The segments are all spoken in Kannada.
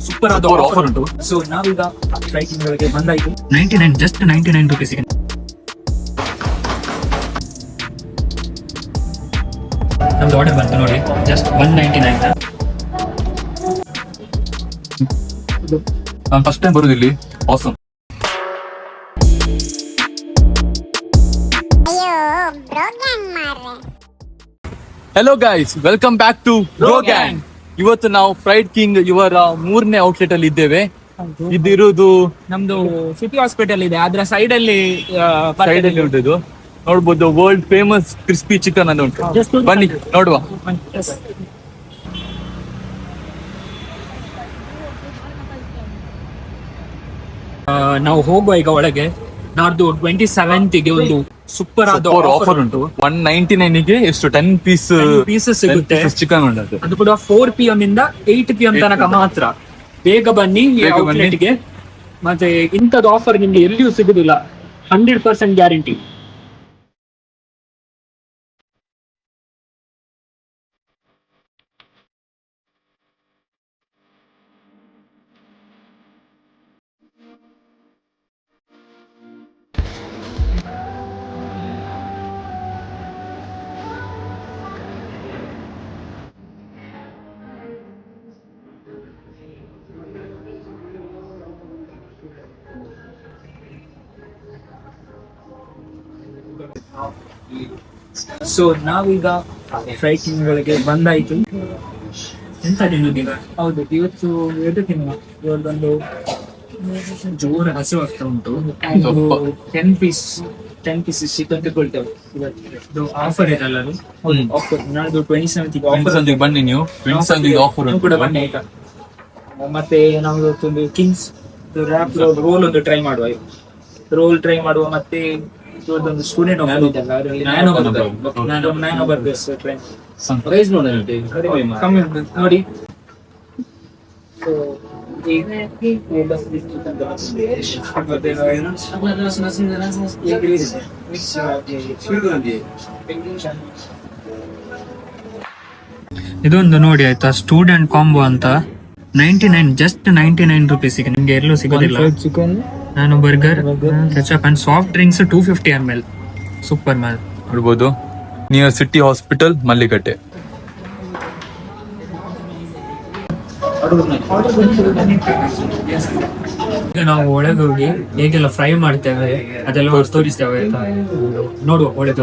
ಸೂಪರ್ ಆದ ಆಫರ್ ಉಂಟು. ಸೊ ನಾವೀಗ ಫ್ರೈಡ್ ಗಳಿಗೆ ಬಂದಾಯ್ತು. 99 ಜಸ್ಟ್ 99 ರುಪೀಸ್. ನಮ್ದು ಆರ್ಡರ್ ಬಂತು ನೋಡಿ, ಜಸ್ಟ್ 199. ನಾನು ಫಸ್ಟ್ ಟೈಮ್ ಬರೋದು ಇಲ್ಲಿ. Awesome. Hello guys, welcome back to bro gang. ಇವತ್ತು ನಾವು ಫ್ರೈಡ್ ಕಿಂಗ್ ಇವರ 3ನೇ ಔಟ್ಲೆಟ್ ಅಲ್ಲಿ ಇದ್ದೇವೆ. ಇದಿರುವುದು ನಮ್ದು ಸಿಟಿ ಹಾಸ್ಪಿಟಲ್ ಇದೆ, ಅದ್ರ ಸೈಡ್ ಅಲ್ಲಿ ಉಂಟು. ನೋಡ್ಬೋದು, ವರ್ಲ್ಡ್ ಫೇಮಸ್ ಕ್ರಿಸ್ಪಿ ಚಿಕನ್ ಅಂತ ಉಂಟು. ಬನ್ನಿ ನೋಡುವ. ನಾವು ಹೋಗುವ ಈಗ ಒಳಗೆ. ನಾಡ್ದು 27th ಒಂದು ಸೂಪರ್ ಆದ ಆಫರ್ ಉಂಟು. 199 ಗೆ ಎಷ್ಟು 10 ಪೀಸಸ್ ಸಿಗುತ್ತೆ ಚಿಕನ್ ಉಂಟು. ಅದು ಕೂಡ 4 PM ಇಂದ 8 PM ತನಕ ಮಾತ್ರ. ಬೇಗ ಬನ್ನಿ ಔಟ್ಲೆಟ್ ಗೆ. ಮತ್ತೆ ಇಂಥದ್ದು ಆಫರ್ ನಿಮ್ಗೆ ಎಲ್ಲಿಯೂ ಸಿಗುದಿಲ್ಲ, 100% ಗ್ಯಾರಂಟಿ. ಸೊ ನಾವೀಗ ಫ್ರೈಡ್ ಕಿಂಗ್ ಗಳಿಗೆ ಬಂದಾಯ್ತು. ಎಂತ ತಿನ್ನೋದೀಗ? ಹೌದು, ಇವತ್ತು ಎರಡು ತಿನ್ನುವ. ಇವತ್ತೊಂದು ಜೋರ ಹಸು ಆಗ್ತಾ ಉಂಟು. 10 ಪೀಸ್ ಚಿಕನ್ ತಗೊಳ್ತೇವೆ ಇವತ್ತು. ಆಫರ್ ಇದೆಲ್ಲ ಅದು. ಆಫರ್ ನಾಳೆ 27th ಆಫರ್. ಬನ್ನಿ ನೀವು, 27th ಆಫರ್ ಕೂಡ ಬನ್ನಿ ಆಯ್ತಾ. ಮತ್ತೆ ನಾವು ಒಂದು ಕಿಂಗ್ಸ್ ರ್ಯಾಪ್ ರೋಲ್ ಒಂದು ಟ್ರೈ ಮಾಡುವ. ಮತ್ತೆ ಇವತ್ತೊಂದು ಸ್ಟೂಡೆಂಟ್ ಆಫರ್ ಇದೆಲ್ಲ, ಅದರಲ್ಲಿ ನ್ಯಾನೋ ಬರ್ಗರ್ಸ್ ಟ್ರೈ ಕಮ್ಮಿ ನೋಡಿ. ಇದೊಂದು ನೋಡಿ ಆಯ್ತಾ, ಸ್ಟೂಡೆಂಟ್ ಕಾಂಬೋ ಅಂತ 99 ಜಸ್ಟ್ 99 ರುಪೀಸ್. ನಿಮ್ಗೆ ಎಲ್ಲೂ ಸಿಗೋದಿಲ್ಲ. ಚಿಕನ್, ನಾನು burger, ketchup and soft drinks 250 ml. Super ಮ್ಯಾಲ್. ನೋಡ್ಬೋದು, ನಿಯರ್ ಸಿಟಿ ಹಾಸ್ಪಿಟಲ್, ಮಲ್ಲಿಕಟ್ಟೆ. ಈಗ ನಾವು ಒಳಗೆ ಹೋಗಿ ಹೇಗೆಲ್ಲ ಫ್ರೈ ಮಾಡ್ತೇವೆ ಅದೆಲ್ಲ ತೋರಿಸ್ತೇವೆ ಆಯ್ತಾ. ನೋಡುವ, ಒಳ್ಳೆ.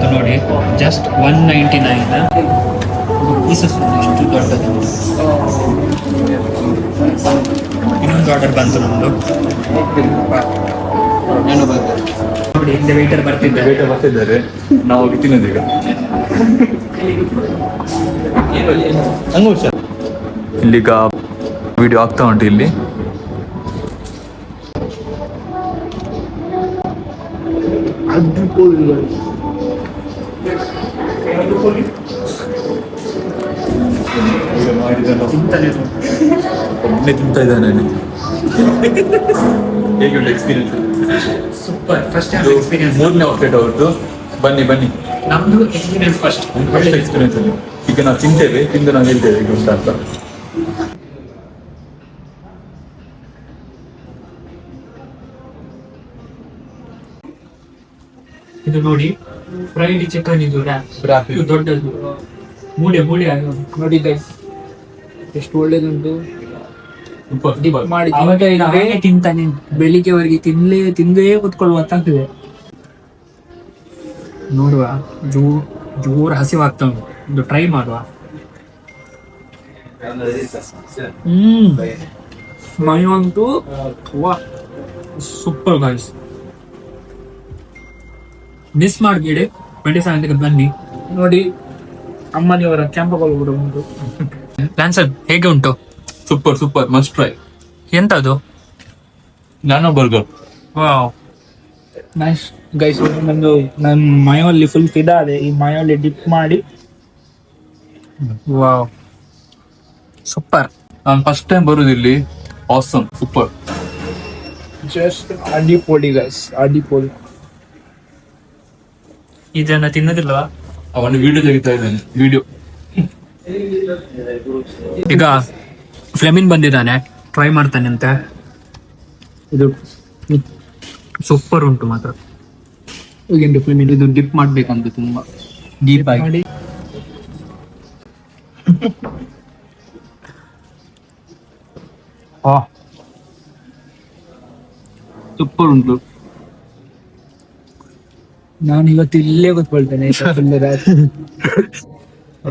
ಬಂತು ನೋಡಿ, ಜಸ್ಟ್ 199 ಪೀಸಸ್. ಎಷ್ಟು ದೊಡ್ಡದು. ಇನ್ನೊಂದು ಆರ್ಡರ್ ಬಂತು ನಮ್ಮದು ನೋಡಿ. ಹಿಂದೆ ವೇಟರ್ ಬರ್ತಿದ್ದಾರೆ, ನಾವು ಹೋಗಿ ತಿನ್ನೋದು ಈಗ. ಹಂಗ ಹುಷಾರ್. ಇಲ್ಲಿಗ ವಿಡಿಯೋ ಆಗ್ತಾ ಉಂಟು ಇಲ್ಲಿ. ಒಬ್ಬನೇ ತಿಂತಾ ಇದ್ದಾನೆ. ಹೇಗೆ ಉಂಟು ಎಕ್ಸ್ಪೀರಿಯನ್ಸ್? ಸೂಪರ್. First experience. 3ನೇ ಔಟ್ಲೆಟ್ ಅವ್ರದ್ದು. ಬನ್ನಿ ನಮ್ದು ಎಕ್ಸ್ಪೀರಿಯನ್ಸ್ ಫಸ್ಟ್ ಎಕ್ಸ್ಪೀರಿಯನ್ಸ್ ಅಲ್ಲಿ. ಈಗ ನಾವು ತಿಂತೇವೆ, ತಿಂದು ನಾವು ಹೇಳ್ತೇವೆ ಈಗ ಉಂಟು ಅಂತ. ಇದು ನೋಡಿ, ಫ್ರೈಡ್ ಚಿಕನ್. ಇದು Wrap. ಇದು ದೊಡ್ಡದು ಮೂಳೆ ನೋಡಿ ಗೈಸ್, ಎಷ್ಟು ಒಳ್ಳೇದುಂಟು. ಸೂಪರ್. ಮಾಡಿ ತಿಂತಾನೆ ಬೆಳಿಗ್ಗೆವರೆಗೆ ತಿಂದೇ ಕೂತ್ಕೊಳ್ಳುವಂತ ಆಗ್ತದೆ. ನೋಡುವ. ಜೋರ್ ಹಸಿವಾಗ್ತಾ ಉಂಟು. ಇದು ಟ್ರೈ ಮಾಡುವ. ಮೈವಂತೂ ವಾ ಸೂಪರ್ ಗಾಯ್ಸ್. ಮಿಸ್ ಮಾಡ್ಬೇಡಿ. 27ಕ್ಕೆ ಬನ್ನಿ. ನೋಡಿ, ಅಮ್ಮನಿಯವರ ಕ್ಯಾಂಪಗಳು ಕೂಡ ಉಂಟು. ಲ್ಯಾನ್ಸರ್ ಹೇಗೆ ಉಂಟು? Super must try. ಎಂತದು? Nano burger. Wow, nice guys. ನನ್ನ ಮೈಯಲ್ಲಿ ಫುಲ್ ಫಿದಾ ಇದೆ. ಈ ಮೈಯಲ್ಲಿ ಡಿಪ್ ಮಾಡಿ ವಾವ್, ಸೂಪರ್. ನಾನು ಫಸ್ಟ್ ಟೈಮ್ ಬರುದು ಇಲ್ಲಿ. Awesome, super. ಜಸ್ಟ್ ಅಡಿಪೋಳಿ ಗೈಸ್, ಅಡಿಪೋಳಿ. ಇದನ್ನ ತಿನ್ನೋದಿಲ್ವಾ? ಅವನು ವಿಡಿಯೋ ತೆಗಿತಾ ಇದ್ದಾನೆ. ವಿಡಿಯೋ ಈಗ ಫ್ಲೆಮಿನ್ ಬಂದಿದ್ದಾನೆ, ಟ್ರೈ ಮಾಡ್ತಾನೆ ಅಂತ. ಇದು ಸೂಪರ್ ಉಂಟು ಮಾತ್ರ. ಇದು ಡಿಪ್ ಮಾಡ್ಬೇಕಂತ ತುಂಬಾ ಡೀಪ್ ಆಗಿ. ಸೂಪರ್ ಉಂಟು. ನಾನು ಇವತ್ತು ಇಲ್ಲೇ ಕೂತ್ಕೊಳ್ತೇನೆ.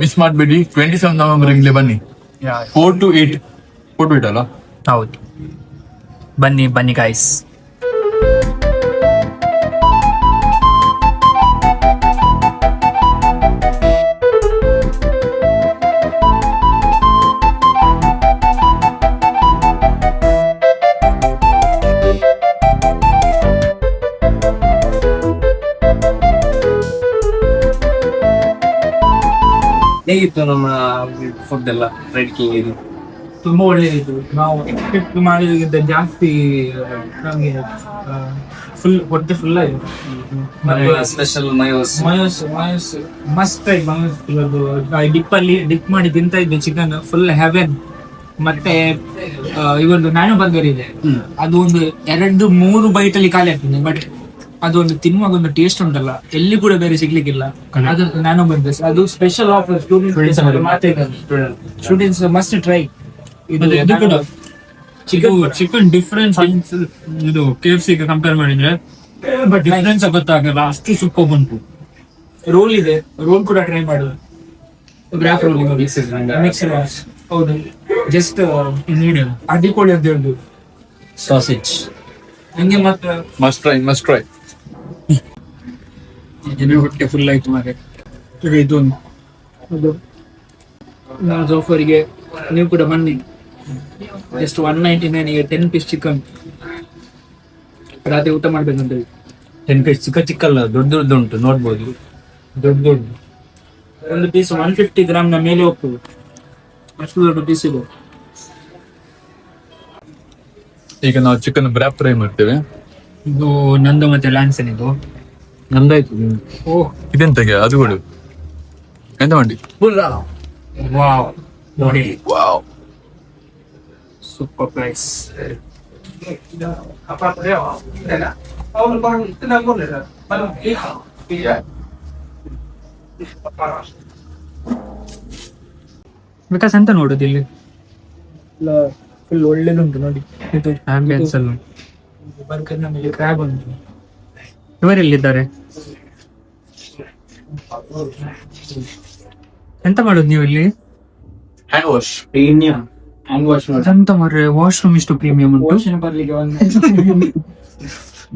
ಮಿಸ್ ಮಾಡಬೇಡಿ. 27 ನವೆಂಬರ್ ಇಲ್ಲೇ ಬನ್ನಿ. 4 to 8 ಅಲ್ಲ? ಹೌದು, ಬನ್ನಿ ಗಾಯ್ಸ್. ಹೇಗಿತ್ತು ನಮ್ಮ ಫುಡ್ ಎಲ್ಲ? ಫ್ರೈಡ್ ಕಿಂಗ್ ಇದು ತುಂಬಾ ಒಳ್ಳೆಯದು. ನಾವು ಎಕ್ಸ್ಪೆಕ್ಟ್ ಮಾಡಿದಕ್ಕಿಂತ ಜಾಸ್ತಿ ನಮಗೆ ಫುಲ್ ಹೊಟ್ಟೆ ಫುಲ್ ಆಗಿದೆ. Special mayos must try. ಇವತ್ತು ಡಿಪ್ ಮಾಡಿ ತಿಂತ ಇದ್ದೆ ಚಿಕನ್, ಫುಲ್ ಹೆವೆನ್. ಮತ್ತೆ ಇವತ್ತು ನಾನು ಬರ್ಗರ್ ಇದೆ, ಅದು ಒಂದು 2-3 ಬೈಟಲ್ಲಿ ಖಾಲಿ ಆಗ್ತದೆ. ಬಟ್ ಅದು ಒಂದು ತಿನ್ನುವಾಗ ಒಂದು ಟೇಸ್ಟ್ ಉಂಟಲ್ಲ, ಎಲ್ಲಿ ಕೂಡ ಬೇರೆ ಸಿಗ್ಲಿಕ್ಕಿಲ್ಲ. ಅದು ನಾನು ಬರ್ಗರ್ಸ್, ಅದು special offer students must try. ಇದು ಕೂಡ ಚಿಕನ್ ಡಿಫ್ರೆನ್ಸ್ ಇದು KFC ಗೆ ಕಂಪೇರ್ ಮಾಡಿದ್ರೆ ಬಟ್ ಡಿಫ್ರೆನ್ಸ್ ಗೊತ್ತಾಗಲ್ಲ, ಅಷ್ಟು ಸೂಪರ್ ಉಂಟು. ರೋಲ್ ಇದೆ, ರೋಲ್ ಕೂಡ ಟ್ರೈ ಮಾಡು. ಗ್ರಾಫ್ ರೋಲ್ ಮಿಕ್ಸ್. ಹೌದು, ಜಸ್ಟ್ ಅಡಿಕೋಳಿ ಅಂತ ಹೇಳುದು ಸಾಸೇಜ್. ಹಂಗೆ. ಮತ್ತೆ ಮಸ್ಟ್ ಟ್ರೈ. ಹೊಟ್ಟೆ ಫುಲ್ ಆಯ್ತು ಮಾರೆ. ಇದು ನಾವು ಜೋಫರಿಗೆ ನೀವು ಕೂಡ ಬನ್ನಿ. Just 199 10 piece chicken. ರಾತ್ರಿ ಊಟ ಮಾಡ್ಬೇಕಂತ ಹೇಳಿ 10 ಪೀಸ್ ಚಿಕ್ಕಲ್ಲ, ದೊಡ್ಡ ಉಂಟು, ನೋಡ್ಬೋದು. ದೊಡ್ಡ ಒಂದು ಪೀಸ್ 150 ಗ್ರಾಮ್ನ ಮೇಲೆ ಹೋಗ್ತದೆ. ಅಷ್ಟು ದೊಡ್ಡ ಪೀಸ್ ಇದೆ. ಈಗ ನಾವು ಚಿಕನ್ ಬ್ರ್ಯಾಪ್ ಫ್ರೈ ಮಾಡ್ತೇವೆ. ಇದು ನಂದು ಮತ್ತೆ ಲ್ಯಾನ್ಸನ್. ಇದು ನಮ್ದಾಯ್ತು. ಓಹ್, ಇದೆಂತಗೆ ಅದು ಕೊಡು. ಎಂತ ಮಾಡಿ? ವಾವ್, ನೋಡಿ ವಾವ್, ಸೂಪರ್ ಪ್ರೈಸ್. ವಿಕಾಸ್ ಅಂತ ನೋಡುದು ಇಲ್ಲಿ ಫುಲ್ ಒಳ್ಳೇದುಂಟು ನೋಡಿ. ಇದು ಆಂಬಿಯನ್ಸ್ ಅಲ್ಲ. ಬರ್ಗರ್ ನಮಗೆ ಕ್ರ್ಯಾಬ್ ಉಂಟು. ಇವರೆಲ್ಲಿದ್ದಾರೆ? ಎಂತ ಮಾಡೋದು ನೀವು ಇಲ್ಲಿ? Hand wash. Premium hand wash ನೋಡಿ. ಎಂತ ಮಾರ್ರೆ ವಾಶ್ರೂಮ್ ಇಷ್ಟು ಪ್ರೀಮಿಯಂ ಉಂಟು. ಓಷನ್ ಬರ್ಲಿಕ್ಕೆ ಒಂದು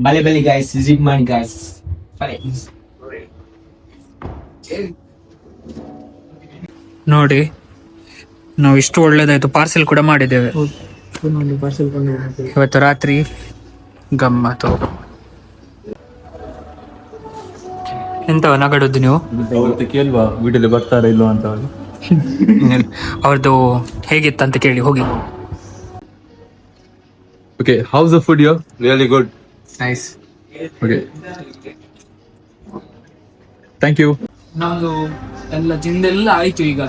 ಬಲೆ ಬಲೆ ಗಾಯ್ಸ್, ಜಿಗ್ ಮಾಡಿ ಗಾಯ್ಸ್. ನೋಡಿ ನಾವು ಇಷ್ಟು ಒಳ್ಳೇದಾಯ್ತು, ಪಾರ್ಸೆಲ್ ಕೂಡ ಮಾಡಿದ್ದೇವೆ ಪಾರ್ಸೆಲ್ ಕೊಂಡು ಇವತ್ತು ರಾತ್ರಿ. ಗಮ್ಮತ್ತು. ಎಂತವ ನಗಡೋದು ನೀವು? ಅವತ್ತು ಕೇಳುವ ವಿಡಿಯೋಲಿ ಬರ್ತಾರ ಇಲ್ವಾ ಅಂತ. ಅವ್ರದ್ದು ಹೇಗಿತ್ತಂತ ಕೇಳಿ ಹೋಗಿ. Okay, how's the food you? Really good. Nice. Okay, thank you. ನಮ್ದು ಎಲ್ಲ ತಿಂದೆಲ್ಲ ಆಯ್ತು. ಈಗ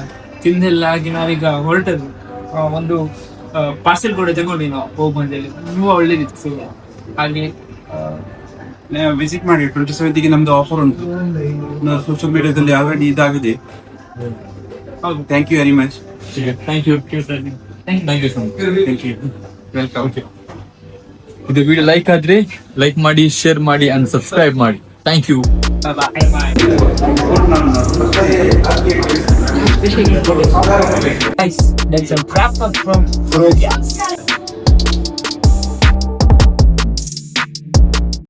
ತಿಂದೆಲ್ಲ ಆಗಿ ನಾವೀಗ ಹೊರಟದ್ದು. ಒಂದು ಪಾರ್ಸೆಲ್ ಕೂಡ ತಗೊಂಡಿ ನಾವು ಹೋಗಿ ಬಂದಲ್ಲಿ. ತುಂಬಾ ಒಳ್ಳೇದಿತ್ತು. ಹಾಗೆ ವಿಸಿಟ್ ಮಾಡಿ 27ಗೆ ನಮ್ದು ಆಫರ್ ಉಂಟು. ಸೋಷಿಯಲ್ ಮೀಡಿಯಾದಲ್ಲಿ ಆಲ್ರೆಡಿ ಇದಾಗಿದೆ. ಹೌದು. Thank you very much. Thank you. Thank you so much. Thank you. Welcome. Okay, ಇದು ವಿಡಿಯೋ ಲೈಕ್ ಆದ್ರೆ ಲೈಕ್ ಮಾಡಿ, ಶೇರ್ ಮಾಡಿ ಅಂಡ್ ಸಬ್ಸ್ಕ್ರೈಬ್ ಮಾಡಿ. Thank you. Guys, that's a wrap up from Rogan.